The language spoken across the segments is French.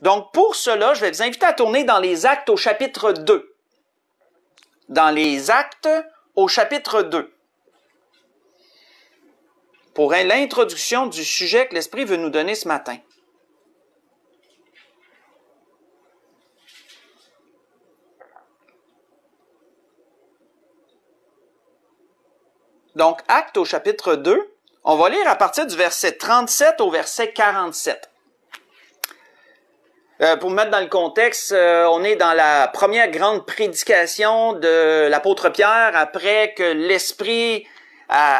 Donc, pour cela, je vais vous inviter à tourner dans les Actes au chapitre 2. Dans les Actes au chapitre 2. Pour l'introduction du sujet que l'Esprit veut nous donner ce matin. Donc, Actes au chapitre 2, on va lire à partir du verset 37 au verset 47. Pour me mettre dans le contexte, on est dans la première grande prédication de l'apôtre Pierre après que l'Esprit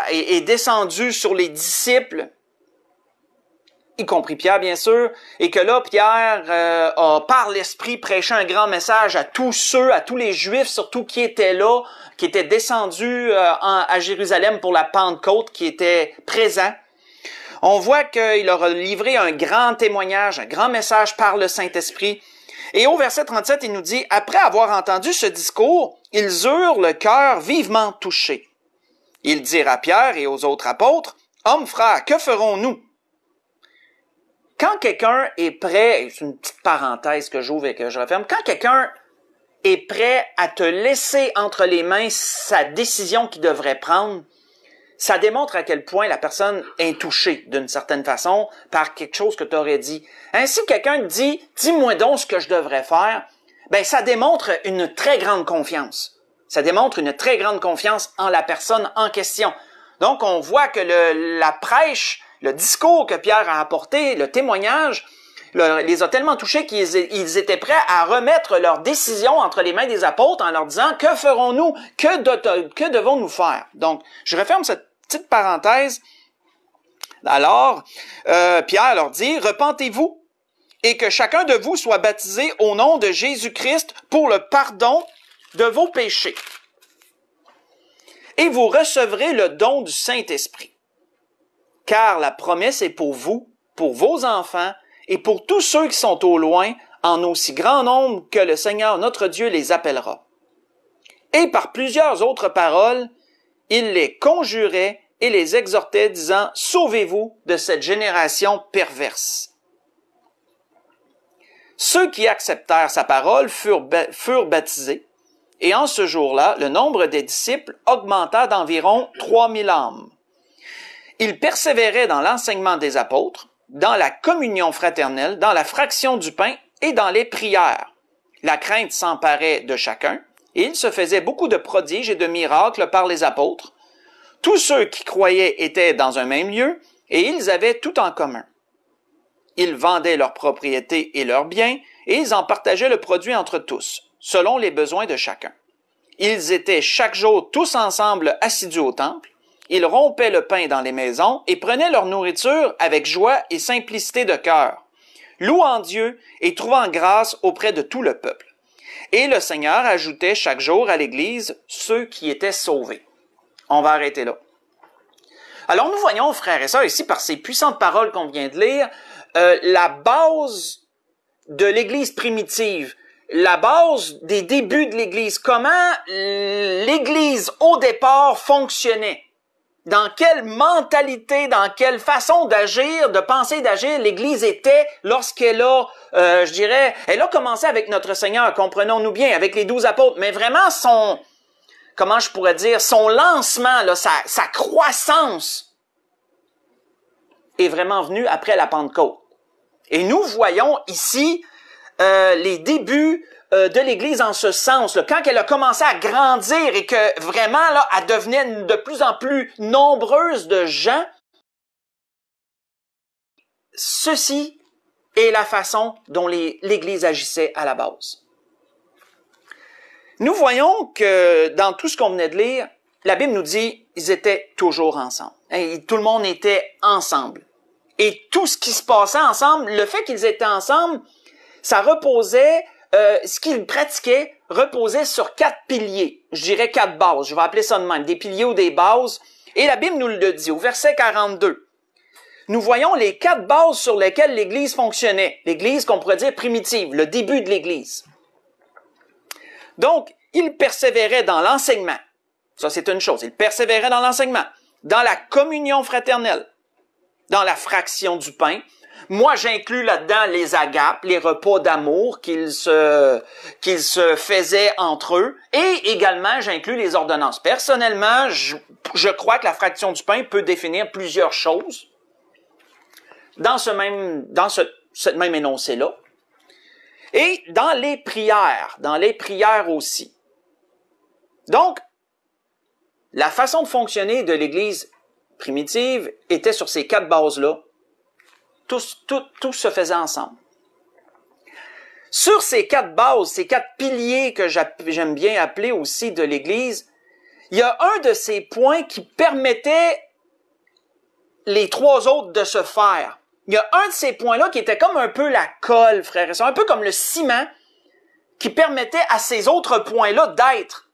est descendu sur les disciples, y compris Pierre bien sûr, et que là Pierre a par l'Esprit prêché un grand message à tous ceux, à tous les Juifs surtout qui étaient là, qui étaient descendus à Jérusalem pour la Pentecôte, qui étaient présents. On voit qu'il leur a livré un grand témoignage, un grand message par le Saint-Esprit. Et au verset 37, il nous dit, « Après avoir entendu ce discours, ils eurent le cœur vivement touché. Ils dirent à Pierre et aux autres apôtres, « Hommes frères, que ferons-nous? » Quand quelqu'un est prêt, c'est une petite parenthèse que j'ouvre et que je referme, quand quelqu'un est prêt à te laisser entre les mains sa décision qu'il devrait prendre, ça démontre à quel point la personne est touchée d'une certaine façon par quelque chose que tu aurais dit. Ainsi, quelqu'un te dit « Dis-moi donc ce que je devrais faire », ben ça démontre une très grande confiance. Ça démontre une très grande confiance en la personne en question. Donc, on voit que la prêche, le discours que Pierre a apporté, le témoignage, les a tellement touchés qu'ils étaient prêts à remettre leur décision entre les mains des apôtres en leur disant « Que ferons-nous? Que devons-nous faire? » Donc, je referme cette petite parenthèse. Alors, Pierre leur dit « Repentez-vous et que chacun de vous soit baptisé au nom de Jésus-Christ pour le pardon de vos péchés. Et vous recevrez le don du Saint-Esprit. Car la promesse est pour vous, pour vos enfants, et pour tous ceux qui sont au loin, en aussi grand nombre que le Seigneur notre Dieu les appellera. » Et par plusieurs autres paroles, il les conjurait et les exhortait, disant, « Sauvez-vous de cette génération perverse. » Ceux qui acceptèrent sa parole furent baptisés, et en ce jour-là, le nombre des disciples augmenta d'environ 3000 âmes. Ils persévéraient dans l'enseignement des apôtres, dans la communion fraternelle, dans la fraction du pain et dans les prières. La crainte s'emparait de chacun, et il se faisait beaucoup de prodiges et de miracles par les apôtres. Tous ceux qui croyaient étaient dans un même lieu, et ils avaient tout en commun. Ils vendaient leurs propriétés et leurs biens, et ils en partageaient le produit entre tous, selon les besoins de chacun. Ils étaient chaque jour tous ensemble assidus au temple. Ils rompaient le pain dans les maisons et prenaient leur nourriture avec joie et simplicité de cœur, louant Dieu et trouvant grâce auprès de tout le peuple. Et le Seigneur ajoutait chaque jour à l'Église ceux qui étaient sauvés. On va arrêter là. Alors nous voyons, frères et sœurs, ici par ces puissantes paroles qu'on vient de lire, la base de l'Église primitive, la base des débuts de l'Église, comment l'Église au départ fonctionnait. Dans quelle mentalité, dans quelle façon d'agir, de penser d'agir l'Église était lorsqu'elle a, elle a commencé avec notre Seigneur, comprenons-nous bien, avec les 12 apôtres, mais vraiment son lancement, là, sa croissance est vraiment venue après la Pentecôte. Et nous voyons ici les débuts de l'Église en ce sens, là, quand elle a commencé à grandir et que vraiment là, elle devenait de plus en plus nombreuse de gens. Ceci est la façon dont l'Église agissait à la base. Nous voyons que dans tout ce qu'on venait de lire, la Bible nous dit ils étaient toujours ensemble. Et tout le monde était ensemble. Et tout ce qui se passait ensemble, le fait qu'ils étaient ensemble, ça reposait, ce qu'ils pratiquaient reposait sur 4 piliers. Je dirais 4 bases, je vais appeler ça de même, des piliers ou des bases. Et la Bible nous le dit au verset 42. Nous voyons les 4 bases sur lesquelles l'Église fonctionnait. L'Église qu'on pourrait dire primitive, le début de l'Église. Donc, ils persévéraient dans l'enseignement. Ça, c'est une chose. Ils persévéraient dans l'enseignement, dans la communion fraternelle, dans la fraction du pain, Moi, j'inclus là-dedans les agapes, les repas d'amour qu'ils se faisaient entre eux. Et également, j'inclus les ordonnances. Personnellement, je crois que la fraction du pain peut définir plusieurs choses dans cette même énoncé-là. Et dans les prières aussi. Donc, la façon de fonctionner de l'Église primitive était sur ces 4 bases-là. Tout se faisait ensemble. Sur ces 4 bases, ces 4 piliers que j'aime bien appeler aussi de l'Église, il y a un de ces points qui permettait les 3 autres de se faire. Il y a un de ces points-là qui était comme un peu la colle, frères et sœurs, un peu comme le ciment qui permettait à ces autres points-là d'être.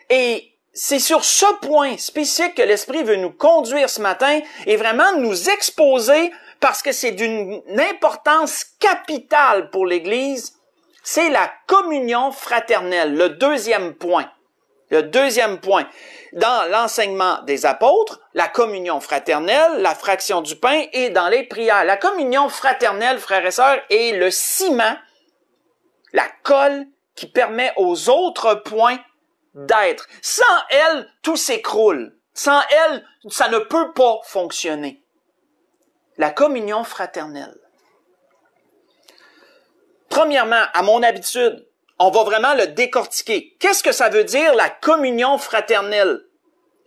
Et c'est sur ce point spécifique que l'Esprit veut nous conduire ce matin et vraiment nous exposer parce que c'est d'une importance capitale pour l'Église. C'est la communion fraternelle, le deuxième point. Le deuxième point. Dans l'enseignement des apôtres, la communion fraternelle, la fraction du pain et dans les prières. La communion fraternelle, frères et sœurs, est le ciment, la colle qui permet aux autres points d'être. Sans elle, tout s'écroule. Sans elle, ça ne peut pas fonctionner. La communion fraternelle. Premièrement, à mon habitude, on va vraiment le décortiquer. Qu'est-ce que ça veut dire, la communion fraternelle?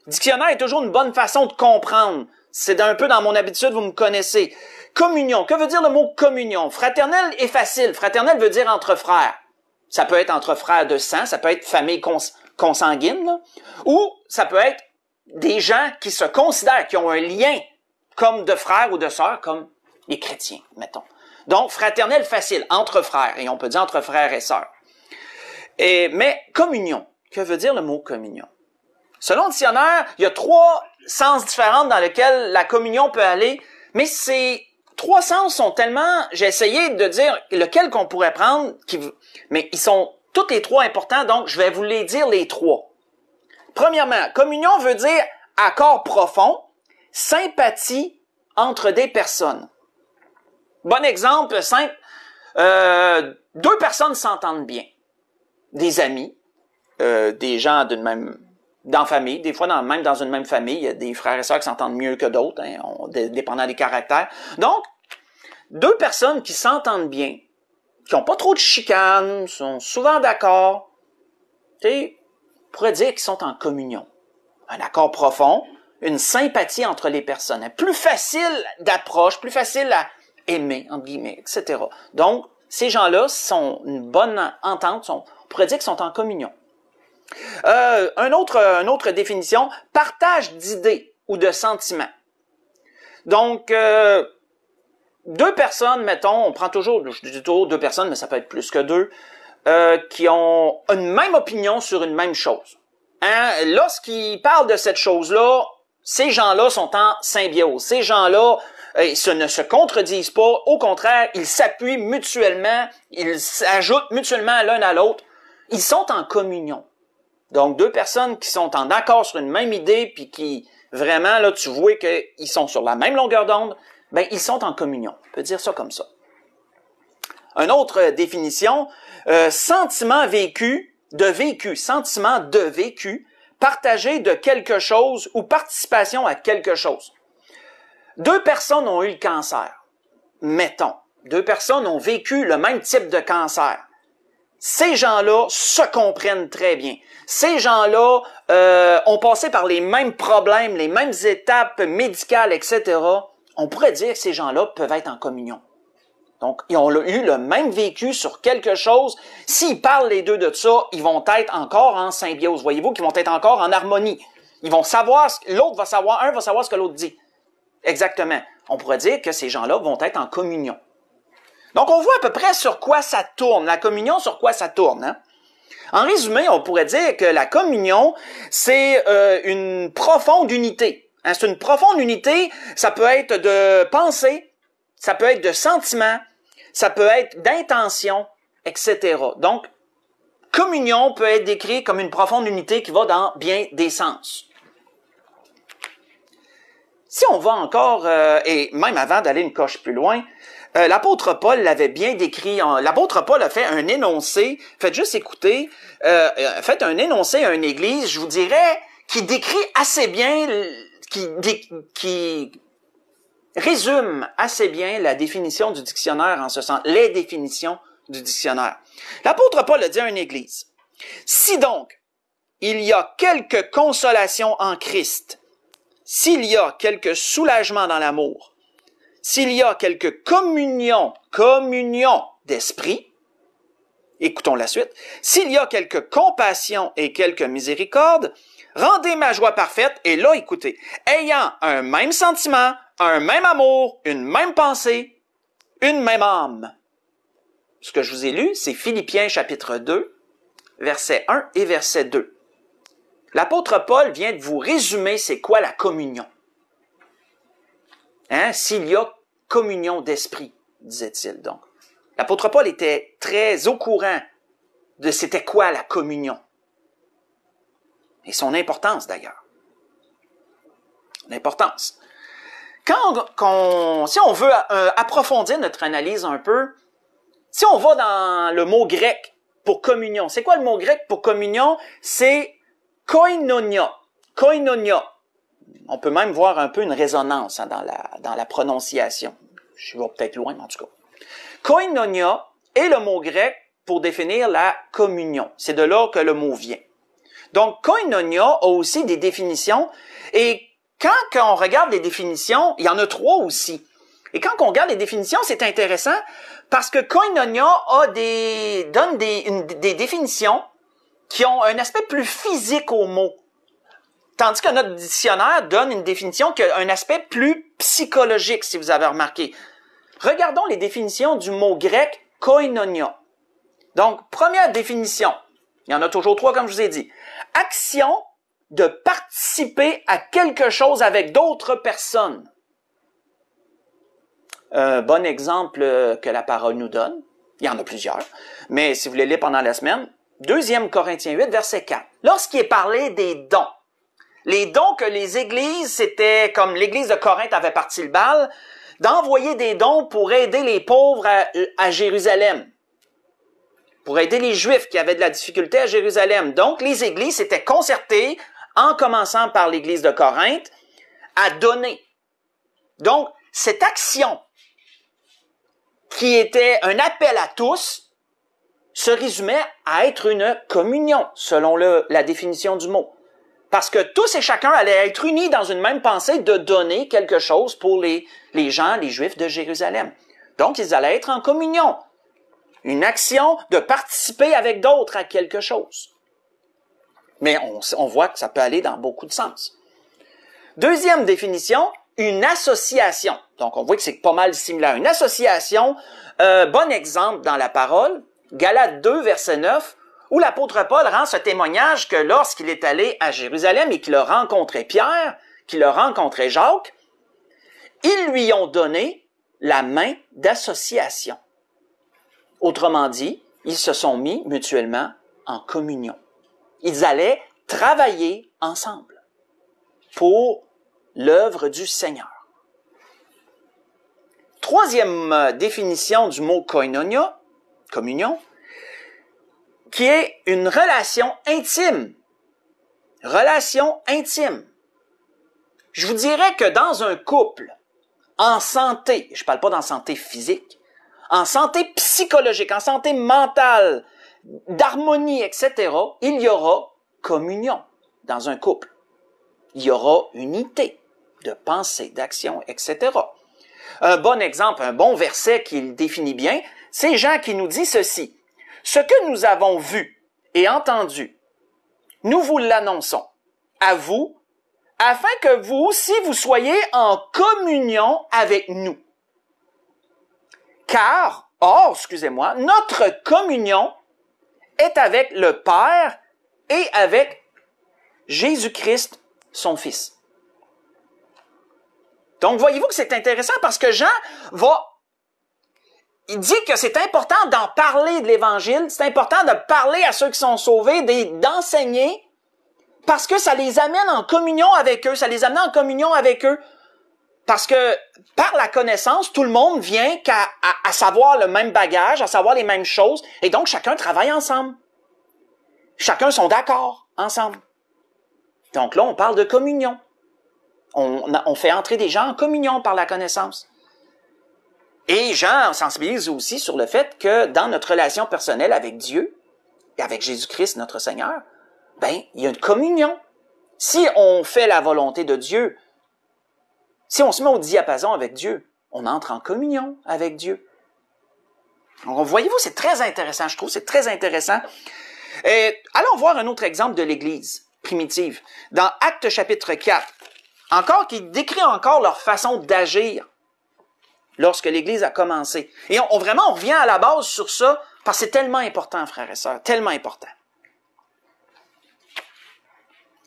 Dictionnaire est toujours une bonne façon de comprendre. C'est un peu dans mon habitude, vous me connaissez. Communion, que veut dire le mot communion? Fraternelle est facile. Fraternelle veut dire entre frères. Ça peut être entre frères de sang, ça peut être famille consanguine, là. Ou ça peut être des gens qui se considèrent, qui ont un lien comme de frères ou de sœurs, comme les chrétiens, mettons. Donc, fraternelle facile, entre frères, et on peut dire entre frères et sœurs. Mais communion, que veut dire le mot communion? Selon le dictionnaire, il y a 3 sens différents dans lesquels la communion peut aller, mais ces 3 sens sont tellement, j'ai essayé de dire lequel qu'on pourrait prendre, mais ils sont tous les 3 importants, donc je vais vous les dire les 3. Premièrement, communion veut dire accord profond, sympathie entre des personnes. Bon exemple simple, 2 personnes s'entendent bien. Des amis, des gens dans la famille, des fois même dans une même famille, il y a des frères et sœurs qui s'entendent mieux que d'autres, hein, dépendant des caractères. Donc, 2 personnes qui s'entendent bien, qui n'ont pas trop de chicanes, sont souvent d'accord, on pourrait dire qu'ils sont en communion. Un accord profond, une sympathie entre les personnes, plus facile d'approche, plus facile à aimer, entre guillemets, etc. Donc, ces gens-là sont une bonne entente, on pourrait dire qu'ils sont en communion. Une autre définition, partage d'idées ou de sentiments. Donc, 2 personnes, mettons, on prend toujours, je dis toujours 2 personnes, mais ça peut être plus que 2, qui ont une même opinion sur une même chose. Hein? Lorsqu'ils parlent de cette chose-là, ces gens-là sont en symbiose. Ces gens-là, ils ne se contredisent pas. Au contraire, ils s'appuient mutuellement, ils s'ajoutent mutuellement l'un à l'autre. Ils sont en communion. Donc, 2 personnes qui sont en accord sur une même idée, puis qui, vraiment, là, tu vois qu'ils sont sur la même longueur d'onde, ben, ils sont en communion. On peut dire ça comme ça. Une autre définition, sentiment de vécu, partagé de quelque chose ou participation à quelque chose. 2 personnes ont eu le cancer. Mettons, 2 personnes ont vécu le même type de cancer. Ces gens-là se comprennent très bien. Ces gens-là ont passé par les mêmes problèmes, les mêmes étapes médicales, etc. On pourrait dire que ces gens-là peuvent être en communion. Donc, ils ont eu le même vécu sur quelque chose. S'ils parlent les deux de ça, ils vont être encore en symbiose. Voyez-vous qu'ils vont être encore en harmonie. Ils vont savoir, l'autre va savoir, un va savoir ce que l'autre dit. Exactement. On pourrait dire que ces gens-là vont être en communion. Donc, on voit à peu près sur quoi ça tourne. La communion, sur quoi ça tourne. Hein? En résumé, on pourrait dire que la communion, c'est une profonde unité. Hein? C'est une profonde unité. Ça peut être de pensée, ça peut être de sentiment, ça peut être d'intention, etc. Donc, communion peut être décrit comme une profonde unité qui va dans bien des sens. Si on va encore, et même avant d'aller une coche plus loin, l'apôtre Paul l'avait bien décrit. L'apôtre Paul a fait un énoncé, faites juste écouter, faites un énoncé à une église, je vous dirais, qui décrit assez bien, qui résume assez bien la définition du dictionnaire en ce sens, les définitions du dictionnaire. L'apôtre Paul a dit à une église, « Si donc, il y a quelque consolation en Christ, s'il y a quelque soulagement dans l'amour, s'il y a quelque communion d'esprit, écoutons la suite, s'il y a quelque compassion et quelque miséricorde, rendez ma joie parfaite, et là, écoutez, ayant un même sentiment, un même amour, une même pensée, une même âme. » Ce que je vous ai lu, c'est Philippiens chapitre 2, versets 1 et verset 2. L'apôtre Paul vient de vous résumer c'est quoi la communion. Hein? S'il y a communion d'esprit, disait-il donc. L'apôtre Paul était très au courant de c'était quoi la communion. Et son importance d'ailleurs. L'importance. Si on veut approfondir notre analyse un peu, si on va dans le mot grec pour communion, c'est quoi le mot grec pour communion? C'est koinonia. Koinonia. On peut même voir un peu une résonance hein, dans la prononciation. Je vais peut-être loin, mais en tout cas. Koinonia est le mot grec pour définir la communion. C'est de là que le mot vient. Donc, koinonia a aussi des définitions. Et quand on regarde les définitions, il y en a 3 aussi. Et quand on regarde les définitions, c'est intéressant parce que koinonia donne des définitions qui ont un aspect plus physique au mot. Tandis que notre dictionnaire donne une définition qui a un aspect plus psychologique, si vous avez remarqué. Regardons les définitions du mot grec koinonia. Donc, première définition. Il y en a toujours 3, comme je vous ai dit. Action de participer à quelque chose avec d'autres personnes. Un bon exemple que la parole nous donne. Il y en a plusieurs. Mais si vous les lisez pendant la semaine, 2 Corinthiens 8, verset 4. Lorsqu'il est parlé des dons, les dons que les églises, c'était comme l'église de Corinthe avait parti le bal, d'envoyer des dons pour aider les pauvres à Jérusalem, pour aider les Juifs qui avaient de la difficulté à Jérusalem. Donc, les églises s'étaient concertées, en commençant par l'église de Corinthe, à donner. Donc, cette action qui était un appel à tous, se résumait à être une communion, selon la définition du mot. Parce que tous et chacun allaient être unis dans une même pensée de donner quelque chose pour les gens, les Juifs de Jérusalem. Donc, ils allaient être en communion. Une action de participer avec d'autres à quelque chose. Mais on voit que ça peut aller dans beaucoup de sens. 2e définition, une association. Donc, on voit que c'est pas mal similaire. Une association, bon exemple dans la parole, Galates 2, verset 9, où l'apôtre Paul rend ce témoignage que lorsqu'il est allé à Jérusalem et qu'il a rencontré Pierre, qu'il a rencontré Jacques, ils lui ont donné la main d'association. Autrement dit, ils se sont mis mutuellement en communion. Ils allaient travailler ensemble pour l'œuvre du Seigneur. 3e définition du mot koinonia, communion, qui est une relation intime. Relation intime. Je vous dirais que dans un couple, en santé, je ne parle pas d'en santé physique, en santé psychologique, en santé mentale, d'harmonie, etc., il y aura communion dans un couple. Il y aura unité de pensée, d'action, etc. Un bon exemple, un bon verset qui le définit bien, c'est Jean qui nous dit ceci. « Ce que nous avons vu et entendu, nous vous l'annonçons à vous, afin que vous aussi vous soyez en communion avec nous. Car, notre communion est avec le Père et avec Jésus-Christ, son Fils. » Donc, voyez-vous que c'est intéressant parce que Jean il dit que c'est important d'en parler de l'Évangile, c'est important de parler à ceux qui sont sauvés, d'enseigner, parce que ça les amène en communion avec eux, ça les amène en communion avec eux Parce que par la connaissance, tout le monde vient à savoir le même bagage, à savoir les mêmes choses, et donc chacun travaille ensemble. Chacun sont d'accord ensemble. Donc là, on parle de communion. On fait entrer des gens en communion par la connaissance. Et Jean sensibilise aussi sur le fait que dans notre relation personnelle avec Dieu et avec Jésus-Christ, notre Seigneur, ben, il y a une communion. Si on fait la volonté de Dieu, si on se met au diapason avec Dieu, on entre en communion avec Dieu. Donc, voyez-vous, c'est très intéressant, je trouve, c'est très intéressant. Allons voir un autre exemple de l'Église primitive. Dans Actes chapitre 4, encore qui décrit encore leur façon d'agir lorsque l'Église a commencé. Et on revient à la base sur ça, parce que c'est tellement important, frères et sœurs, tellement important.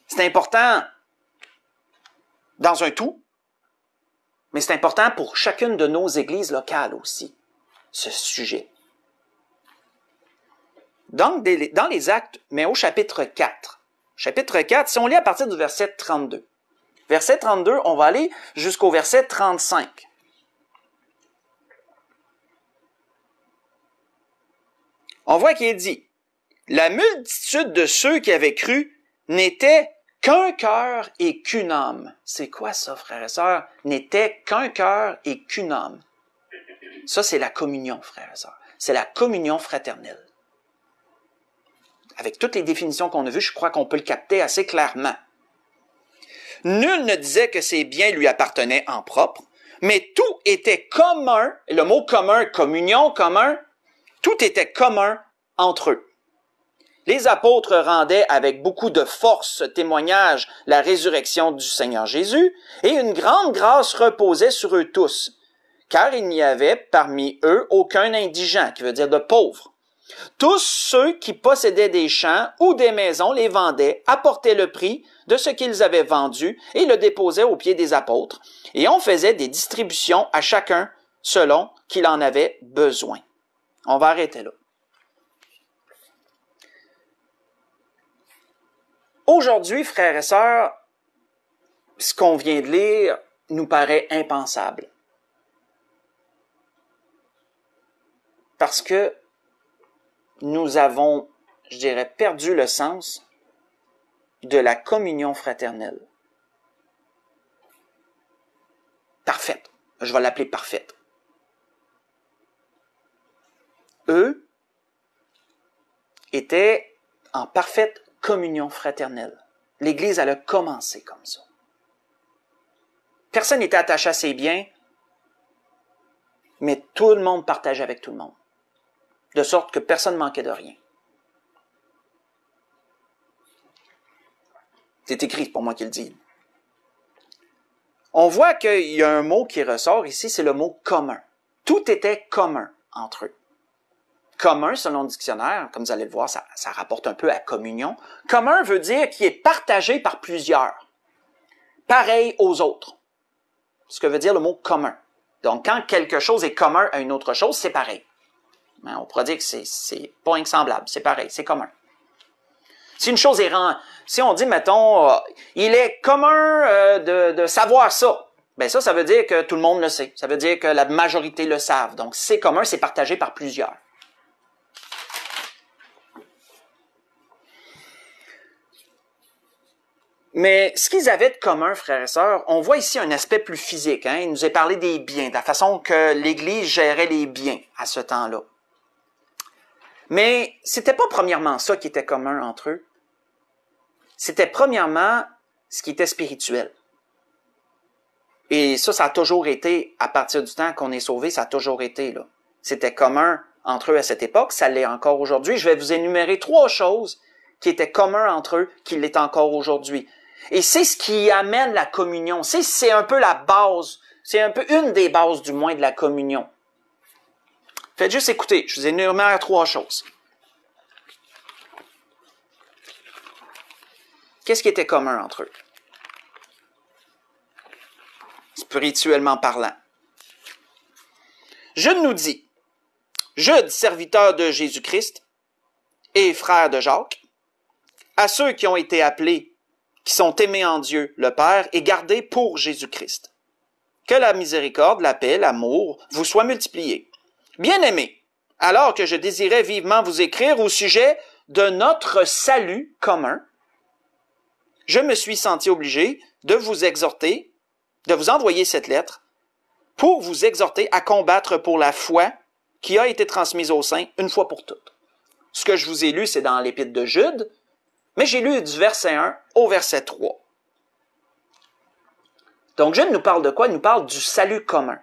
C'est important dans un tout, mais c'est important pour chacune de nos églises locales aussi, ce sujet. Donc, dans les Actes, mais au chapitre 4. Chapitre 4, si on lit à partir du verset 32. Verset 32, on va aller jusqu'au verset 35. On voit qu'il est dit, « La multitude de ceux qui avaient cru n'était qu'un cœur et qu'une âme. » C'est quoi ça, frères et sœurs? N'était qu'un cœur et qu'une âme. Ça, c'est la communion, frères et sœurs. C'est la communion fraternelle. Avec toutes les définitions qu'on a vues, je crois qu'on peut le capter assez clairement. Nul ne disait que ses biens lui appartenaient en propre, mais tout était commun, le mot commun, communion, commun, tout était commun entre eux. Les apôtres rendaient avec beaucoup de force témoignage la résurrection du Seigneur Jésus, et une grande grâce reposait sur eux tous, car il n'y avait parmi eux aucun indigent, qui veut dire de pauvre. Tous ceux qui possédaient des champs ou des maisons les vendaient, apportaient le prix de ce qu'ils avaient vendu et le déposaient aux pieds des apôtres, et on faisait des distributions à chacun selon qu'il en avait besoin. On va arrêter là. Aujourd'hui, frères et sœurs, ce qu'on vient de lire nous paraît impensable. Parce que nous avons, je dirais, perdu le sens de la communion fraternelle. Parfaite. Je vais l'appeler parfaite. Eux étaient en parfaite communion fraternelle. L'Église, elle a commencé comme ça. Personne n'était attaché à ses biens, mais tout le monde partageait avec tout le monde. De sorte que personne ne manquait de rien. C'est écrit, c'est pas moi qui le dis. On voit qu'il y a un mot qui ressort ici, c'est le mot commun. Tout était commun entre eux. Commun, selon le dictionnaire, comme vous allez le voir, ça rapporte un peu à communion. Commun veut dire qui est partagé par plusieurs. Pareil aux autres. Ce que veut dire le mot commun. Donc, quand quelque chose est commun à une autre chose, c'est pareil. On pourrait dire que c'est pas insemblable, c'est pareil, c'est commun. Si une chose est si on dit, mettons, il est commun de savoir ça, ben ça veut dire que tout le monde le sait. Ça veut dire que la majorité le savent. Donc, c'est commun, c'est partagé par plusieurs. Mais ce qu'ils avaient de commun, frères et sœurs, on voit ici un aspect plus physique. Il nous est parlé des biens, de la façon que l'Église gérait les biens à ce temps-là. Mais c'était pas premièrement ça qui était commun entre eux. C'était premièrement ce qui était spirituel. Et ça a toujours été, à partir du temps qu'on est sauvé, ça a toujours été là. C'était commun entre eux à cette époque, ça l'est encore aujourd'hui. Je vais vous énumérer 3 choses qui étaient communs entre eux, qui l'est encore aujourd'hui. Et c'est ce qui amène la communion. C'est un peu la base, c'est un peu une des bases du moins de la communion. Faites juste écouter, je vous énumère 3 choses. Qu'est-ce qui était commun entre eux? Spirituellement parlant. Jude nous dit, Jude, serviteur de Jésus-Christ et frère de Jacques, à ceux qui ont été appelés, qui sont aimés en Dieu, le Père, et gardés pour Jésus-Christ. Que la miséricorde, la paix, l'amour vous soient multipliés. Bien-aimés, alors que je désirais vivement vous écrire au sujet de notre salut commun, je me suis senti obligé de vous exhorter, de vous envoyer cette lettre pour vous exhorter à combattre pour la foi qui a été transmise aux saints une fois pour toutes. Ce que je vous ai lu, c'est dans l'Épître de Jude, mais j'ai lu du verset 1 au verset 3. Donc Jude nous parle de quoi? Il nous parle du salut commun.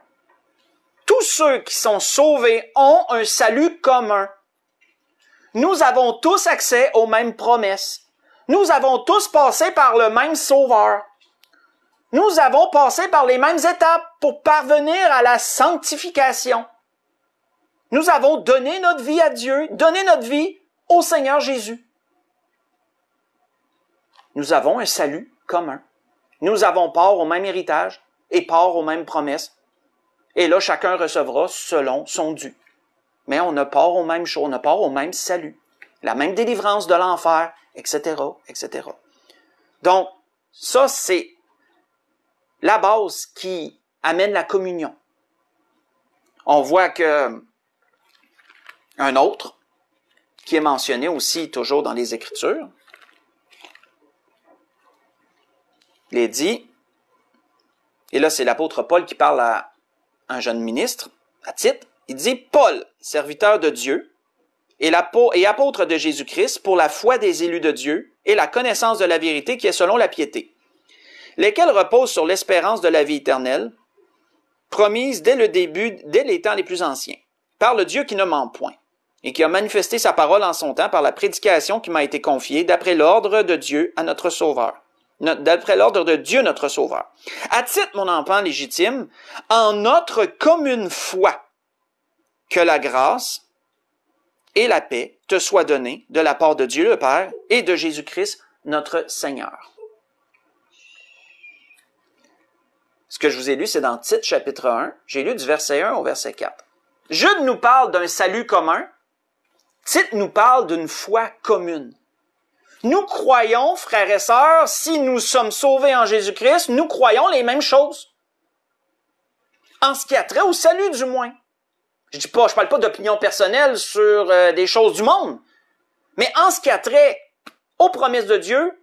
Tous ceux qui sont sauvés ont un salut commun. Nous avons tous accès aux mêmes promesses. Nous avons tous passé par le même Sauveur. Nous avons passé par les mêmes étapes pour parvenir à la sanctification. Nous avons donné notre vie à Dieu, donné notre vie au Seigneur Jésus. Nous avons un salut commun. Nous avons part au même héritage et part aux mêmes promesses. Et là, chacun recevra selon son dû. Mais on a part aux mêmes choses, on a part au même salut. La même délivrance de l'enfer, etc., etc. Donc, ça, c'est la base qui amène la communion. On voit que un autre, qui est mentionné aussi toujours dans les Écritures, il est dit, et là c'est l'apôtre Paul qui parle à un jeune ministre, à Tite, il dit, Paul, serviteur de Dieu, et apôtre de Jésus-Christ pour la foi des élus de Dieu et la connaissance de la vérité qui est selon la piété, lesquels reposent sur l'espérance de la vie éternelle, promise dès le début, dès les temps les plus anciens, par le Dieu qui ne ment point, et qui a manifesté sa parole en son temps par la prédication qui m'a été confiée d'après l'ordre de Dieu à notre Sauveur. D'après l'ordre de Dieu notre Sauveur. À titre, mon enfant légitime, en notre commune foi, que la grâce et la paix te soient données de la part de Dieu le Père et de Jésus-Christ notre Seigneur. Ce que je vous ai lu, c'est dans Tite chapitre 1. J'ai lu du verset 1 au verset 4. Jude nous parle d'un salut commun. Tite nous parle d'une foi commune. Nous croyons, frères et sœurs, si nous sommes sauvés en Jésus-Christ, nous croyons les mêmes choses. En ce qui a trait au salut, du moins. Je parle pas d'opinion personnelle sur des choses du monde. Mais en ce qui a trait aux promesses de Dieu,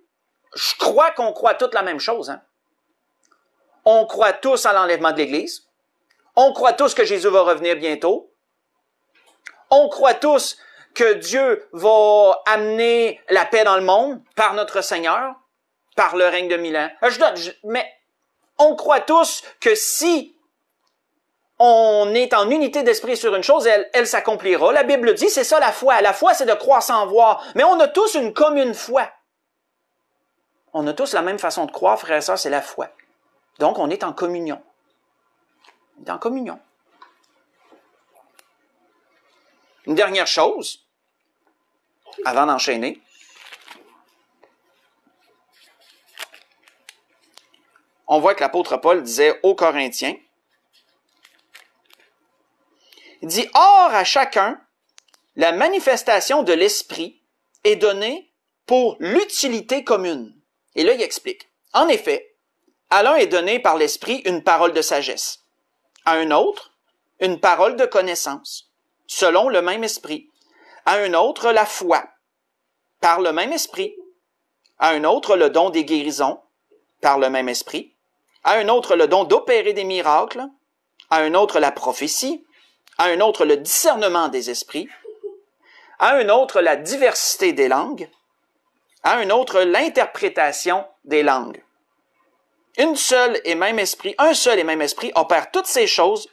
je crois qu'on croit toutes la même chose. Hein? On croit tous à l'enlèvement de l'Église. On croit tous que Jésus va revenir bientôt. On croit tous que Dieu va amener la paix dans le monde par notre Seigneur, par le règne de 1000 ans. Mais on croit tous que si on est en unité d'esprit sur une chose, elle s'accomplira. La Bible dit, c'est ça la foi. La foi, c'est de croire sans voir. Mais on a tous une commune foi. On a tous la même façon de croire, frères et sœurs, c'est la foi. Donc, on est en communion. On est en communion. Une dernière chose, avant d'enchaîner. On voit que l'apôtre Paul disait aux Corinthiens, il dit, « Or à chacun, la manifestation de l'Esprit est donnée pour l'utilité commune. » Et là, il explique. En effet, à l'un est donné par l'Esprit une parole de sagesse, à un autre, une parole de connaissance, selon le même Esprit, à un autre, la foi, par le même Esprit, à un autre, le don des guérisons, par le même Esprit, à un autre, le don d'opérer des miracles, à un autre, la prophétie, à un autre, le discernement des esprits, à un autre, la diversité des langues, à un autre, l'interprétation des langues. Un seul et même esprit opère toutes ces choses,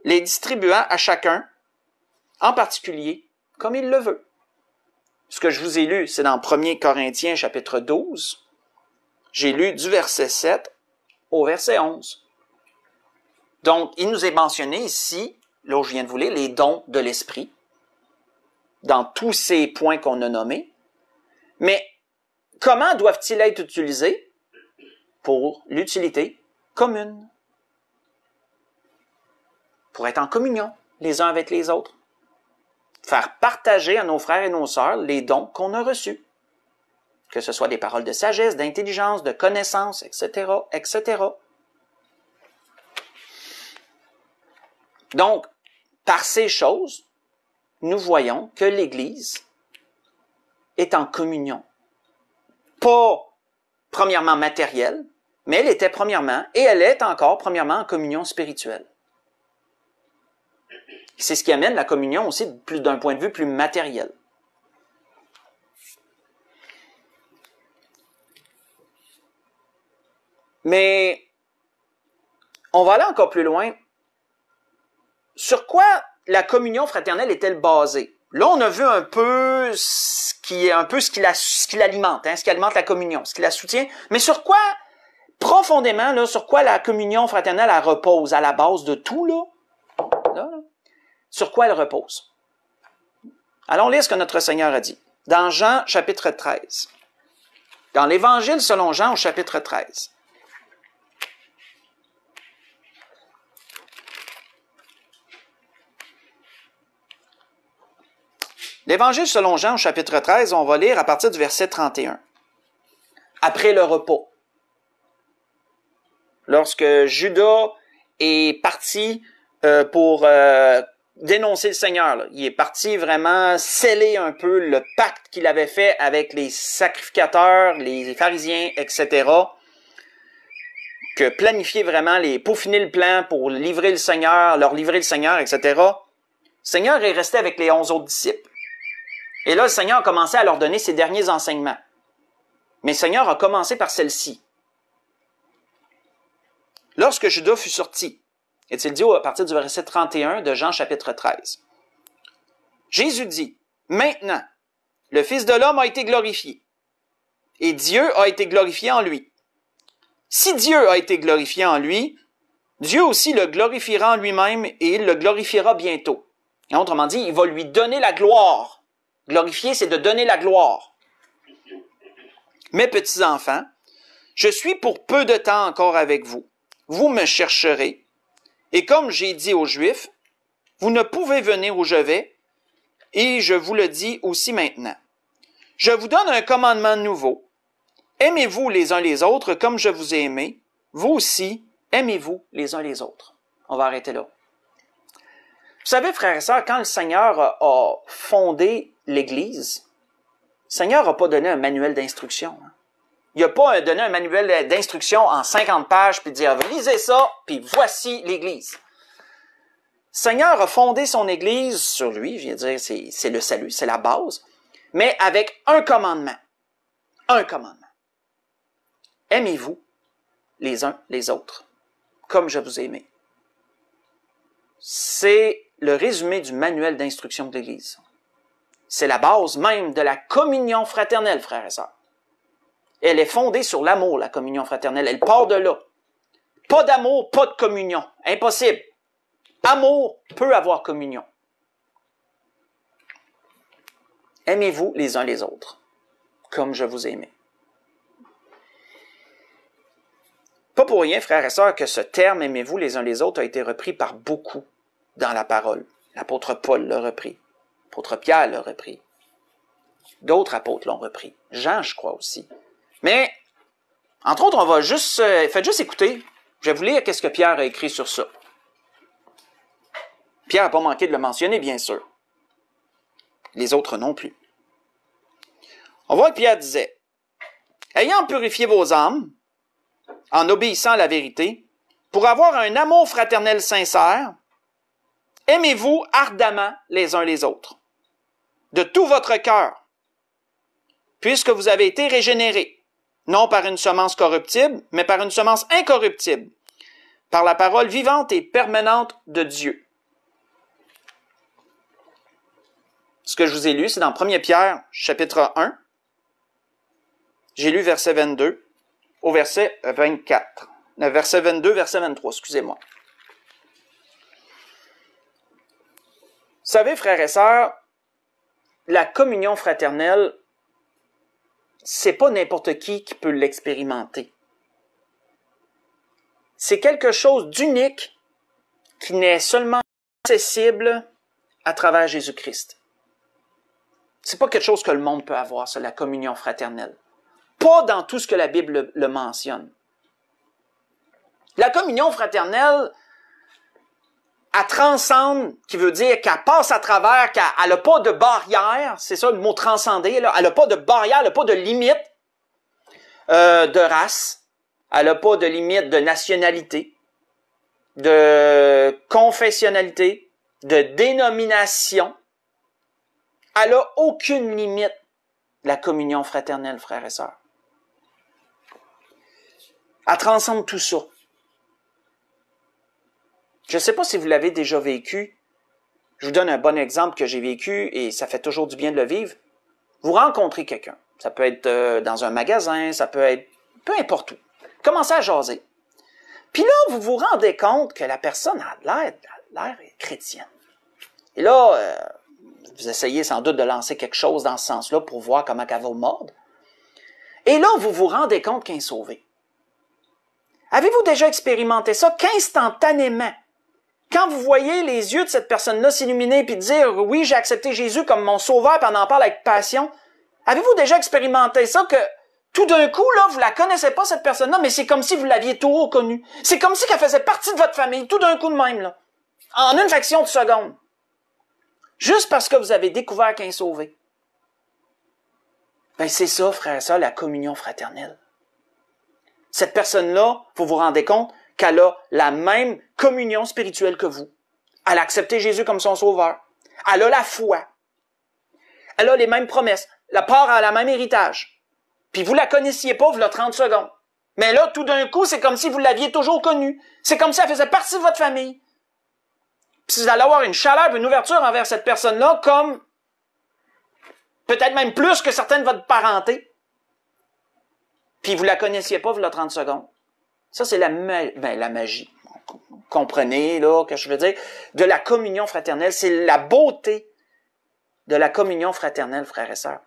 les distribuant à chacun, en particulier, comme il le veut. Ce que je vous ai lu, c'est dans 1 Corinthiens chapitre 12. J'ai lu du verset 7 au verset 11. Donc, il nous est mentionné ici, là où je viens de vous lire, les dons de l'esprit, dans tous ces points qu'on a nommés. Mais comment doivent-ils être utilisés? Pour l'utilité commune. Pour être en communion les uns avec les autres. Faire partager à nos frères et nos sœurs les dons qu'on a reçus. Que ce soit des paroles de sagesse, d'intelligence, de connaissance, etc., etc. Donc, par ces choses, nous voyons que l'Église est en communion. Pas premièrement matérielle, mais elle était premièrement, et elle est encore premièrement en communion spirituelle. C'est ce qui amène la communion aussi d'un point de vue plus matériel. Mais on va aller encore plus loin. Sur quoi la communion fraternelle est-elle basée? Là, on a vu un peu ce qui l'alimente, ce qui alimente la communion, ce qui la soutient. Mais sur quoi, profondément, là, sur quoi la communion fraternelle elle repose à la base de tout, là? Sur quoi elle repose? Allons lire ce que notre Seigneur a dit. Dans Jean, chapitre 13. Dans l'Évangile selon Jean, au chapitre 13. L'Évangile selon Jean, au chapitre 13, on va lire à partir du verset 31. Après le repas. Lorsque Judas est parti pour dénoncer le Seigneur, là. Il est parti vraiment sceller un peu le pacte qu'il avait fait avec les sacrificateurs, les pharisiens, etc. Que planifier vraiment, peaufiner le plan pour livrer le Seigneur, leur livrer le Seigneur, etc. Le Seigneur est resté avec les 11 autres disciples. Et là, le Seigneur a commencé à leur donner ses derniers enseignements. Mais le Seigneur a commencé par celle-ci. Lorsque Judas fut sorti, est-il dit à partir du verset 31 de Jean chapitre 13. Jésus dit, « Maintenant, le Fils de l'homme a été glorifié, et Dieu a été glorifié en lui. Si Dieu a été glorifié en lui, Dieu aussi le glorifiera en lui-même et il le glorifiera bientôt. » Et autrement dit, il va lui donner la gloire. Glorifier, c'est de donner la gloire. Mes petits enfants, je suis pour peu de temps encore avec vous. Vous me chercherez. Et comme j'ai dit aux Juifs, vous ne pouvez venir où je vais, et je vous le dis aussi maintenant. Je vous donne un commandement nouveau. Aimez-vous les uns les autres comme je vous ai aimé. Vous aussi, aimez-vous les uns les autres. On va arrêter là. Vous savez, frères et sœurs, quand le Seigneur a fondé l'Église, le Seigneur n'a pas donné un manuel d'instruction. Il n'a pas donné un manuel d'instruction en 50 pages, puis dire, lisez ça, puis voici l'Église. Le Seigneur a fondé son Église sur lui, je viens de dire, c'est le salut, c'est la base, mais avec un commandement. Un commandement. Aimez-vous les uns les autres, comme je vous ai aimé. C'est le résumé du manuel d'instruction de l'Église. C'est la base même de la communion fraternelle, frères et sœurs. Elle est fondée sur l'amour, la communion fraternelle. Elle part de là. Pas d'amour, pas de communion. Impossible. Amour peut avoir communion. Aimez-vous les uns les autres, comme je vous ai aimé. Pas pour rien, frères et sœurs, que ce terme « aimez-vous les uns les autres » a été repris par beaucoup dans la parole. L'apôtre Paul l'a repris. L'apôtre Pierre l'a repris. D'autres apôtres l'ont repris. Jean, je crois aussi. Mais, entre autres, on va juste... faites juste écouter. Je vais vous lire qu'est-ce que Pierre a écrit sur ça. Pierre n'a pas manqué de le mentionner, bien sûr. Les autres non plus. On voit que Pierre disait, « Ayant purifié vos âmes, en obéissant à la vérité, pour avoir un amour fraternel sincère, aimez-vous ardemment les uns les autres, de tout votre cœur, puisque vous avez été régénérés, non par une semence corruptible, mais par une semence incorruptible, par la parole vivante et permanente de Dieu. » Ce que je vous ai lu, c'est dans 1 Pierre, chapitre 1. J'ai lu verset 22 au verset 24. Verset 22, verset 23, excusez-moi. Vous savez, frères et sœurs, la communion fraternelle, c'est pas n'importe qui peut l'expérimenter. C'est quelque chose d'unique qui n'est seulement accessible à travers Jésus-Christ. C'est pas quelque chose que le monde peut avoir, ça, la communion fraternelle. Pas dans tout ce que la Bible le mentionne. La communion fraternelle, elle transcende, qui veut dire qu'elle passe à travers, qu'elle n'a pas de barrière, c'est ça le mot transcender, là. Elle n'a pas de barrière, elle n'a pas de limite de race, elle n'a pas de limite de nationalité, de confessionnalité, de dénomination. Elle n'a aucune limite, la communion fraternelle, frères et sœurs. Elle transcende tout ça. Je ne sais pas si vous l'avez déjà vécu. Je vous donne un bon exemple que j'ai vécu et ça fait toujours du bien de le vivre. Vous rencontrez quelqu'un. Ça peut être dans un magasin, ça peut être peu importe où. Commencez à jaser. Puis là, vous vous rendez compte que la personne a l'air chrétienne. Et là, vous essayez sans doute de lancer quelque chose dans ce sens-là pour voir comment elle va vous mordre. Et là, vous vous rendez compte qu'elle est sauvée. Avez-vous déjà expérimenté ça qu'instantanément, quand vous voyez les yeux de cette personne-là s'illuminer puis dire « Oui, j'ai accepté Jésus comme mon sauveur » puis on en parle avec passion, avez-vous déjà expérimenté ça que tout d'un coup, là, vous la connaissez pas, cette personne-là, mais c'est comme si vous l'aviez toujours connue. C'est comme si elle faisait partie de votre famille, tout d'un coup de même, là. En une fraction de seconde. Juste parce que vous avez découvert qu'elle est sauvée. Ben, c'est ça, frère et sœur, la communion fraternelle. Cette personne-là, vous vous rendez compte qu'elle a la même communion spirituelle que vous. Elle a accepté Jésus comme son sauveur. Elle a la foi. Elle a les mêmes promesses. La part a la même héritage. Puis vous la connaissiez pas, vous l'avez 30 secondes. Mais là, tout d'un coup, c'est comme si vous l'aviez toujours connue. C'est comme si elle faisait partie de votre famille. Puis vous allez avoir une chaleur, une ouverture envers cette personne-là, comme peut-être même plus que certaines de votre parenté. Puis vous la connaissiez pas, vous l'avez 30 secondes. Ça, c'est la magie. Vous comprenez, là, que je veux dire? De la communion fraternelle. C'est la beauté de la communion fraternelle, frères et sœurs.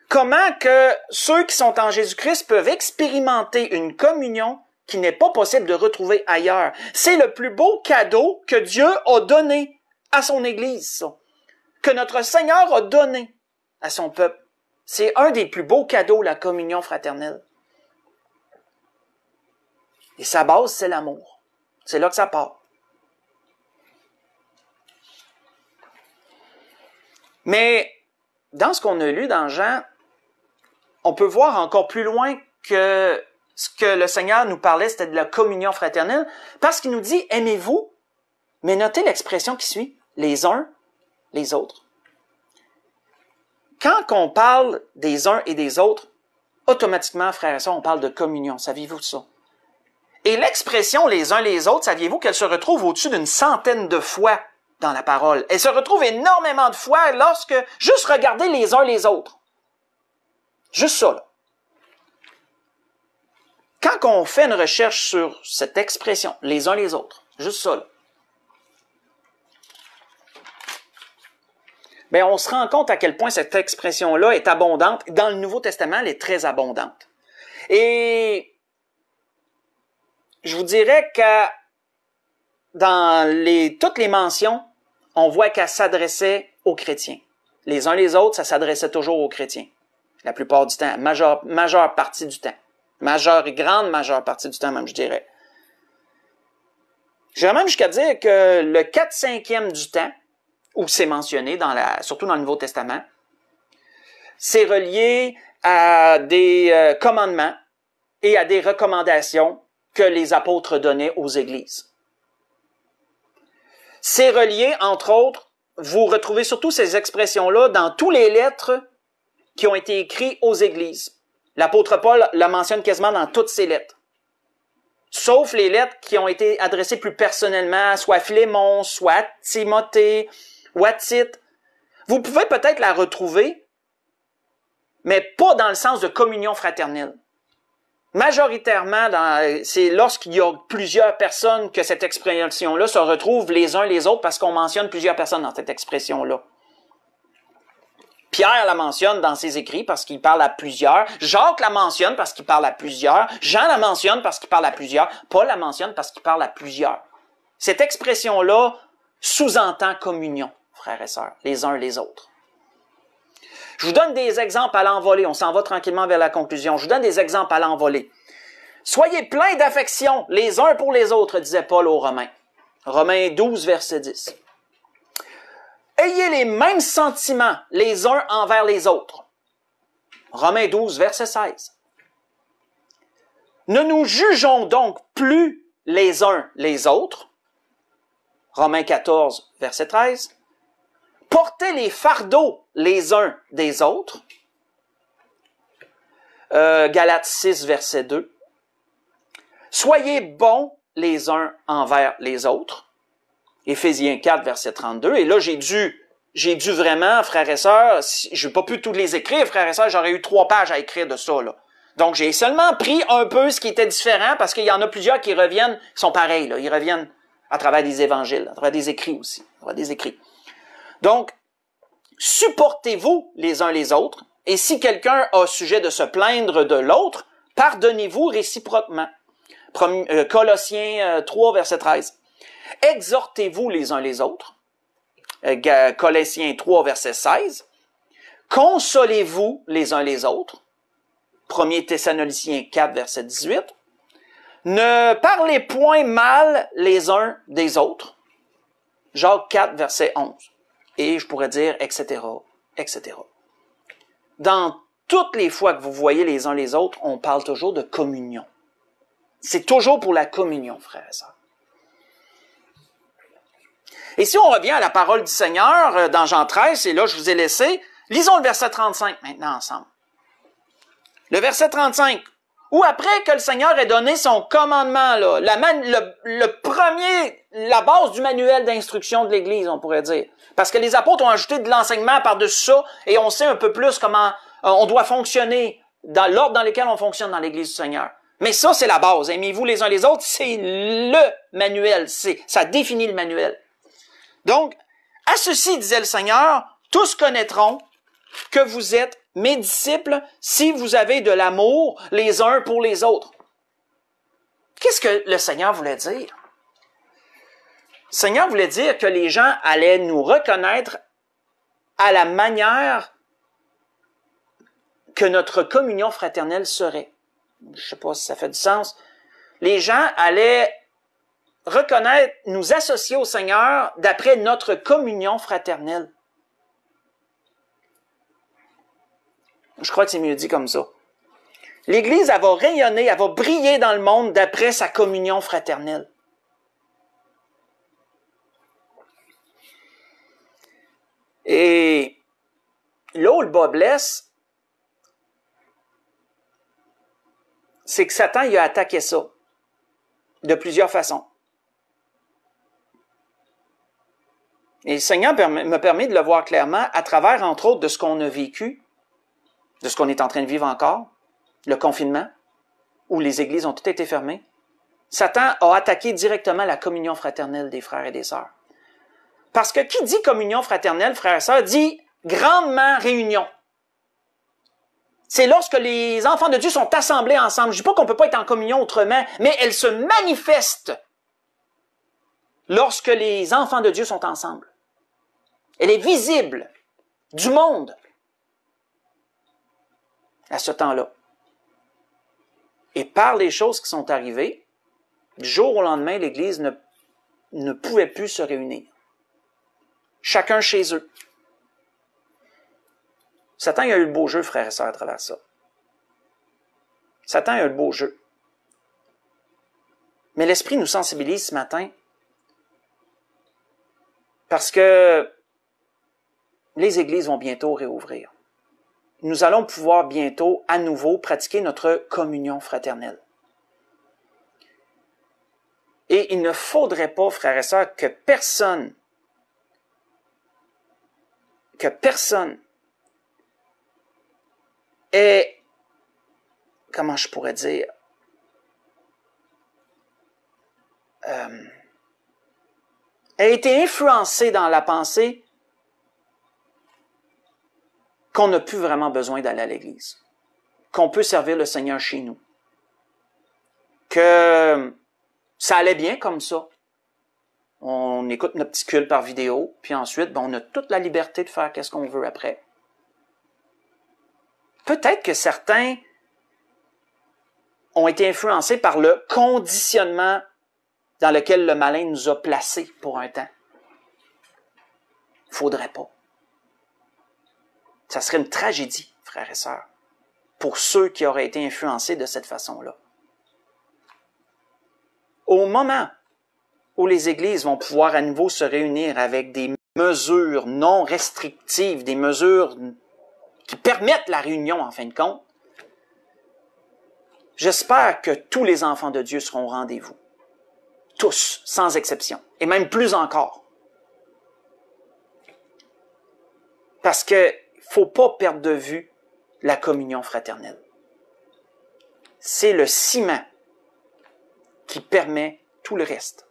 Comment que ceux qui sont en Jésus-Christ peuvent expérimenter une communion qui n'est pas possible de retrouver ailleurs. C'est le plus beau cadeau que Dieu a donné à son Église, ça. Que notre Seigneur a donné à son peuple. C'est un des plus beaux cadeaux, la communion fraternelle. Et sa base, c'est l'amour. C'est là que ça part. Mais dans ce qu'on a lu dans Jean, on peut voir encore plus loin que ce que le Seigneur nous parlait, c'était de la communion fraternelle, parce qu'il nous dit « aimez-vous », mais notez l'expression qui suit, « les uns, les autres ». Quand on parle des uns et des autres, automatiquement, frères et sœurs, on parle de communion. Saviez-vous ça? Et l'expression « les uns, les autres », saviez-vous qu'elle se retrouve au-dessus d'une centaine de fois dans la parole? Elle se retrouve énormément de fois lorsque, juste regardez les uns les autres. Juste ça, là. Quand on fait une recherche sur cette expression, les uns les autres, juste ça, là, bien, on se rend compte à quel point cette expression-là est abondante. Dans le Nouveau Testament, elle est très abondante. Et je vous dirais que dans toutes les mentions, on voit qu'elle s'adressait aux chrétiens. Les uns les autres, ça s'adressait toujours aux chrétiens. La plupart du temps, majeure partie du temps. Majeure partie du temps, même, je dirais. J'irais même jusqu'à dire que le 4/5 du temps, où c'est mentionné, surtout dans le Nouveau Testament, c'est relié à des commandements et à des recommandations que les apôtres donnaient aux églises. C'est relié, entre autres, vous retrouvez surtout ces expressions-là dans toutes les lettres qui ont été écrites aux églises. L'apôtre Paul la mentionne quasiment dans toutes ses lettres. Sauf les lettres qui ont été adressées plus personnellement, soit à Philémon, soit à Timothée, ou à Tite. Vous pouvez peut-être la retrouver, mais pas dans le sens de communion fraternelle. Majoritairement, c'est lorsqu'il y a plusieurs personnes que cette expression-là se retrouve les uns les autres parce qu'on mentionne plusieurs personnes dans cette expression-là. Pierre la mentionne dans ses écrits parce qu'il parle à plusieurs. Jacques la mentionne parce qu'il parle à plusieurs. Jean la mentionne parce qu'il parle à plusieurs. Paul la mentionne parce qu'il parle à plusieurs. Cette expression-là sous-entend communion, frères et sœurs, les uns les autres. Je vous donne des exemples à l'envolée. On s'en va tranquillement vers la conclusion. Je vous donne des exemples à l'envolée. Soyez pleins d'affection les uns pour les autres, disait Paul aux Romains. Romains 12, verset 10. Ayez les mêmes sentiments les uns envers les autres. Romains 12, verset 16. Ne nous jugeons donc plus les uns les autres. Romains 14, verset 13. Portez les fardeaux les uns des autres. Galates 6, verset 2. Soyez bons les uns envers les autres. Éphésiens 4, verset 32. Et là, j'ai dû vraiment, frères et sœurs, je n'ai pas pu tous les écrire, frères et sœurs, j'aurais eu 3 pages à écrire de ça, là. Donc, j'ai seulement pris un peu ce qui était différent, parce qu'il y en a plusieurs qui reviennent, qui sont pareils, là. Ils reviennent à travers des évangiles, à travers des écrits aussi, à travers des écrits. Donc, supportez-vous les uns les autres, et si quelqu'un a sujet de se plaindre de l'autre, pardonnez-vous réciproquement. Colossiens 3, verset 13. Exhortez-vous les uns les autres. Colossiens 3, verset 16. Consolez-vous les uns les autres. 1 Thessaloniciens 4, verset 18. Ne parlez point mal les uns des autres. Jacques 4, verset 11. Et je pourrais dire, etc., etc. Dans toutes les fois que vous voyez les uns les autres, on parle toujours de communion. C'est toujours pour la communion, frères et sœurs. Et si on revient à la parole du Seigneur dans Jean 13, et là je vous ai laissé, lisons le verset 35 maintenant ensemble. Le verset 35, où après que le Seigneur ait donné son commandement, là, la base du manuel d'instruction de l'Église, on pourrait dire. Parce que les apôtres ont ajouté de l'enseignement par-dessus ça, et on sait un peu plus comment on doit fonctionner dans l'ordre dans lequel on fonctionne dans l'Église du Seigneur. Mais ça, c'est la base. Aimez-vous les uns les autres, c'est le manuel. Ça définit le manuel. Donc, à ceci, disait le Seigneur, tous connaîtront que vous êtes mes disciples si vous avez de l'amour les uns pour les autres. Qu'est-ce que le Seigneur voulait dire? Le Seigneur voulait dire que les gens allaient nous reconnaître à la manière que notre communion fraternelle serait. Je ne sais pas si ça fait du sens. Les gens allaient reconnaître, nous associer au Seigneur d'après notre communion fraternelle. Je crois que c'est mieux dit comme ça. L'Église, elle va rayonner, elle va briller dans le monde d'après sa communion fraternelle. Et là où le bas blesse, c'est que Satan il a attaqué ça de plusieurs façons. Et le Seigneur me permet de le voir clairement à travers, entre autres, de ce qu'on a vécu, de ce qu'on est en train de vivre encore, le confinement, où les églises ont toutes été fermées. Satan a attaqué directement la communion fraternelle des frères et des sœurs. Parce que qui dit communion fraternelle, frères et sœurs, dit grandement réunion. C'est lorsque les enfants de Dieu sont assemblés ensemble. Je ne dis pas qu'on ne peut pas être en communion autrement, mais elle se manifeste lorsque les enfants de Dieu sont ensemble. Elle est visible du monde à ce temps-là. Et par les choses qui sont arrivées, du jour au lendemain, l'Église ne pouvait plus se réunir. Chacun chez eux. Satan a eu le beau jeu, frères et sœurs, à travers ça. Satan a eu le beau jeu. Mais l'Esprit nous sensibilise ce matin parce que les églises vont bientôt réouvrir. Nous allons pouvoir bientôt à nouveau pratiquer notre communion fraternelle. Et il ne faudrait pas, frères et sœurs, que personne ait, comment je pourrais dire, ait été influencé dans la pensée qu'on n'a plus vraiment besoin d'aller à l'église, qu'on peut servir le Seigneur chez nous, que ça allait bien comme ça. On écoute notre petit culte par vidéo, puis ensuite, on a toute la liberté de faire ce qu'on veut après. Peut-être que certains ont été influencés par le conditionnement dans lequel le malin nous a placés pour un temps. Il ne faudrait pas. Ça serait une tragédie, frères et sœurs, pour ceux qui auraient été influencés de cette façon-là. Au moment où les églises vont pouvoir à nouveau se réunir avec des mesures non restrictives, des mesures qui permettent la réunion en fin de compte, j'espère que tous les enfants de Dieu seront au rendez-vous. Tous, sans exception. Et même plus encore. Parce qu'il ne faut pas perdre de vue la communion fraternelle. C'est le ciment qui permet tout le reste.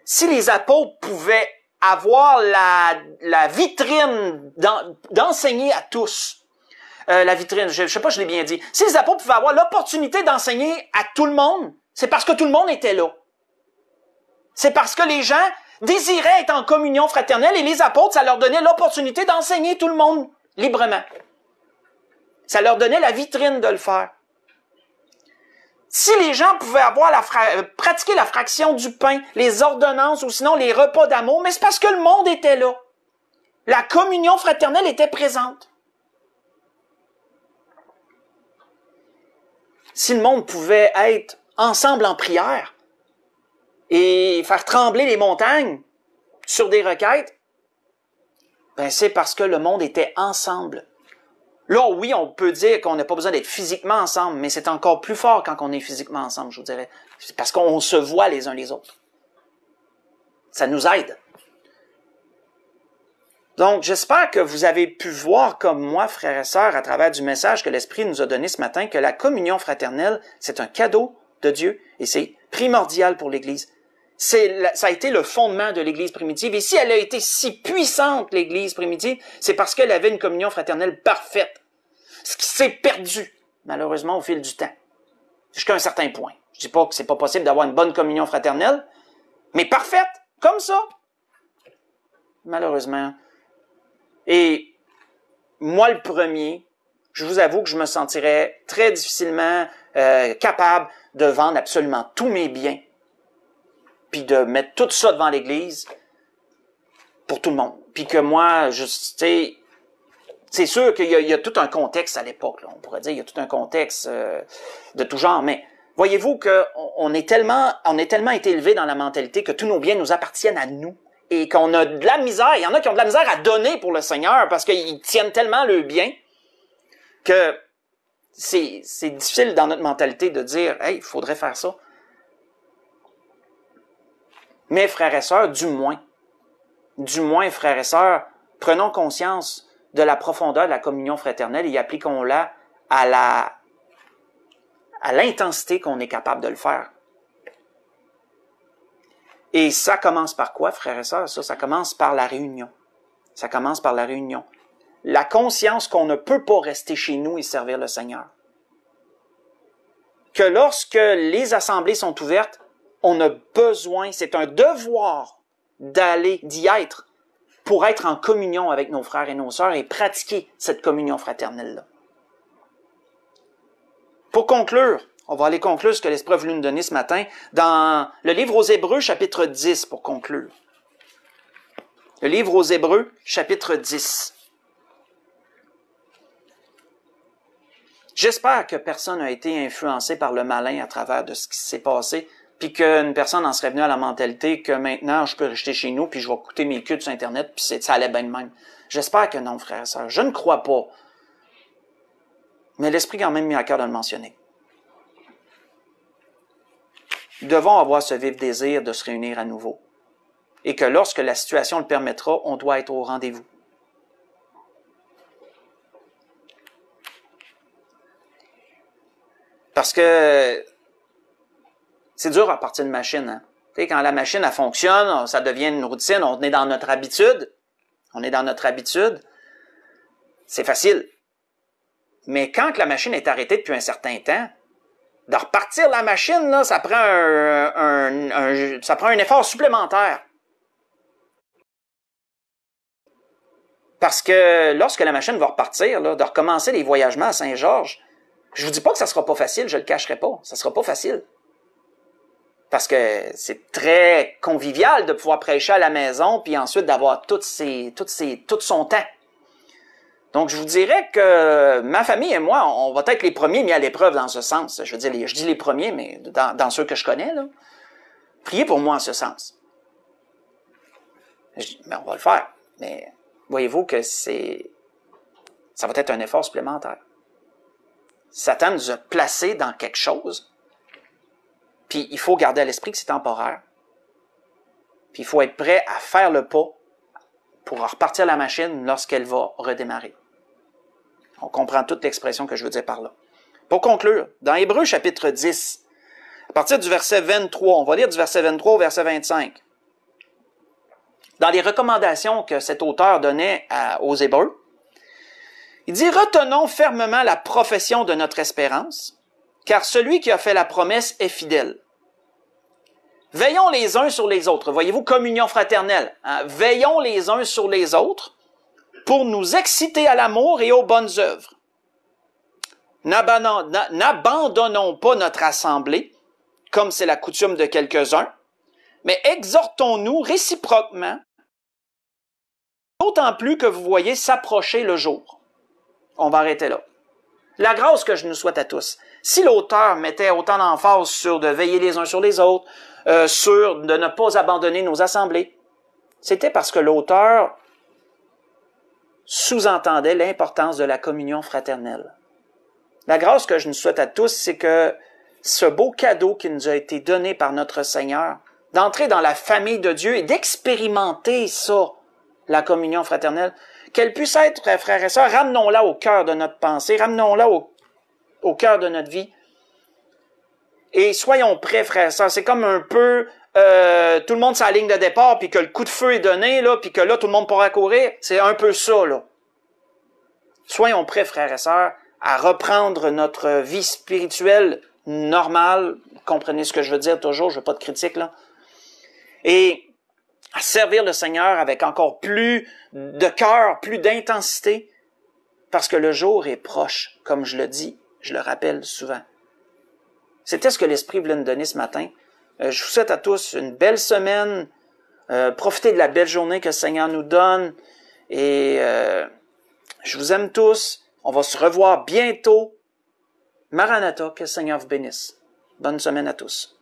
Si les apôtres pouvaient avoir la vitrine d'enseigner à tous, la vitrine, je ne sais pas, je l'ai bien dit. Si les apôtres pouvaient avoir l'opportunité d'enseigner à tout le monde, c'est parce que tout le monde était là. C'est parce que les gens désiraient être en communion fraternelle et les apôtres, ça leur donnait l'opportunité d'enseigner tout le monde librement. Ça leur donnait la vitrine de le faire. Si les gens pouvaient avoir pratiquer la fraction du pain, les ordonnances ou sinon les repas d'amour, mais c'est parce que le monde était là. La communion fraternelle était présente. Si le monde pouvait être ensemble en prière et faire trembler les montagnes sur des requêtes, ben c'est parce que le monde était ensemble. Là, oui, on peut dire qu'on n'a pas besoin d'être physiquement ensemble, mais c'est encore plus fort quand on est physiquement ensemble, je vous dirais. C'est parce qu'on se voit les uns les autres. Ça nous aide. Donc, j'espère que vous avez pu voir comme moi, frères et sœurs, à travers du message que l'Esprit nous a donné ce matin, que la communion fraternelle, c'est un cadeau de Dieu et c'est primordial pour l'Église. Ça a été le fondement de l'Église primitive. Et si elle a été si puissante, l'Église primitive, c'est parce qu'elle avait une communion fraternelle parfaite. Ce qui s'est perdu, malheureusement, au fil du temps. Jusqu'à un certain point. Je dis pas que c'est pas possible d'avoir une bonne communion fraternelle, mais parfaite, comme ça. Malheureusement. Et moi, le premier, je vous avoue que je me sentirais très difficilement capable de vendre absolument tous mes biens puis de mettre tout ça devant l'Église pour tout le monde. Puis que moi, c'est sûr qu'il y a tout un contexte à l'époque, là, on pourrait dire, il y a tout un contexte de tout genre, mais voyez-vous qu'on est tellement été élevé dans la mentalité que tous nos biens nous appartiennent à nous et qu'on a de la misère, il y en a qui ont de la misère à donner pour le Seigneur parce qu'ils tiennent tellement le bien que c'est difficile dans notre mentalité de dire « Hey, il faudrait faire ça ». Mais frères et sœurs, du moins, frères et sœurs, prenons conscience de la profondeur de la communion fraternelle et appliquons-la à l'intensité qu'on est capable de le faire. Et ça commence par quoi, frères et sœurs? Ça commence par la réunion. Ça commence par la réunion. La conscience qu'on ne peut pas rester chez nous et servir le Seigneur. Que lorsque les assemblées sont ouvertes, on a besoin, c'est un devoir d'y être pour être en communion avec nos frères et nos sœurs et pratiquer cette communion fraternelle-là. Pour conclure, on va aller conclure ce que l'Esprit a voulu nous donner ce matin dans le livre aux Hébreux, chapitre 10, pour conclure. Le livre aux Hébreux, chapitre 10. J'espère que personne n'a été influencé par le malin à travers de ce qui s'est passé, puis qu'une personne en serait venue à la mentalité que maintenant, je peux rester chez nous, puis je vais écouter mes cultes sur Internet, puis ça allait bien de même. J'espère que non, frères et sœurs. Je ne crois pas. Mais l'Esprit a quand même mis à cœur de le mentionner. Nous devons avoir ce vif désir de se réunir à nouveau. Et que lorsque la situation le permettra, on doit être au rendez-vous. Parce que c'est dur à partir d'une machine. Hein? Tu sais, quand la machine elle fonctionne, ça devient une routine, on est dans notre habitude. C'est facile. Mais quand la machine est arrêtée depuis un certain temps, de repartir la machine, là, ça prend un effort supplémentaire. Parce que lorsque la machine va repartir, là, de recommencer les voyagements à Saint-Georges, je vous dis pas que ça sera pas facile, je le cacherai pas. Ça sera pas facile. Parce que c'est très convivial de pouvoir prêcher à la maison, puis ensuite d'avoir tout son temps. Donc, je vous dirais que ma famille et moi, on va être les premiers mis à l'épreuve dans ce sens. Je veux dire, je dis les premiers, mais dans ceux que je connais, là. Priez pour moi en ce sens. Mais on va le faire. Mais voyez-vous que ça va être un effort supplémentaire. Satan nous a placés dans quelque chose, puis il faut garder à l'esprit que c'est temporaire. Puis il faut être prêt à faire le pas pour repartir la machine lorsqu'elle va redémarrer. On comprend toute l'expression que je veux dire par là. Pour conclure, dans Hébreux chapitre 10, à partir du verset 23, on va lire du verset 23 au verset 25. Dans les recommandations que cet auteur donnait aux Hébreux, il dit « Retenons fermement la profession de notre espérance, car celui qui a fait la promesse est fidèle. Veillons les uns sur les autres. » Voyez-vous, communion fraternelle. Hein? Veillons les uns sur les autres pour nous exciter à l'amour et aux bonnes œuvres. N'abandonnons pas notre assemblée, comme c'est la coutume de quelques-uns, mais exhortons-nous réciproquement, d'autant plus que vous voyez s'approcher le jour. On va arrêter là. La grâce que je nous souhaite à tous. Si l'auteur mettait autant d'emphase sur de veiller les uns sur les autres, sur de ne pas abandonner nos assemblées, c'était parce que l'auteur sous-entendait l'importance de la communion fraternelle. La grâce que je nous souhaite à tous, c'est que ce beau cadeau qui nous a été donné par notre Seigneur, d'entrer dans la famille de Dieu et d'expérimenter ça, la communion fraternelle, qu'elle puisse être, frères et sœurs, ramenons-la au cœur de notre pensée, ramenons-la au cœur de notre vie. Et soyons prêts, frères et sœurs. C'est comme un peu tout le monde sur la ligne de départ, puis que le coup de feu est donné, là, puis que là, tout le monde pourra courir. C'est un peu ça, là. Soyons prêts, frères et sœurs, à reprendre notre vie spirituelle normale. Comprenez ce que je veux dire toujours, je veux pas de critique, là. Et à servir le Seigneur avec encore plus de cœur, plus d'intensité, parce que le jour est proche, comme je le dis, je le rappelle souvent. C'était ce que l'Esprit voulait nous donner ce matin. Je vous souhaite à tous une belle semaine. Profitez de la belle journée que le Seigneur nous donne. Et je vous aime tous. On va se revoir bientôt. Maranatha, que le Seigneur vous bénisse. Bonne semaine à tous.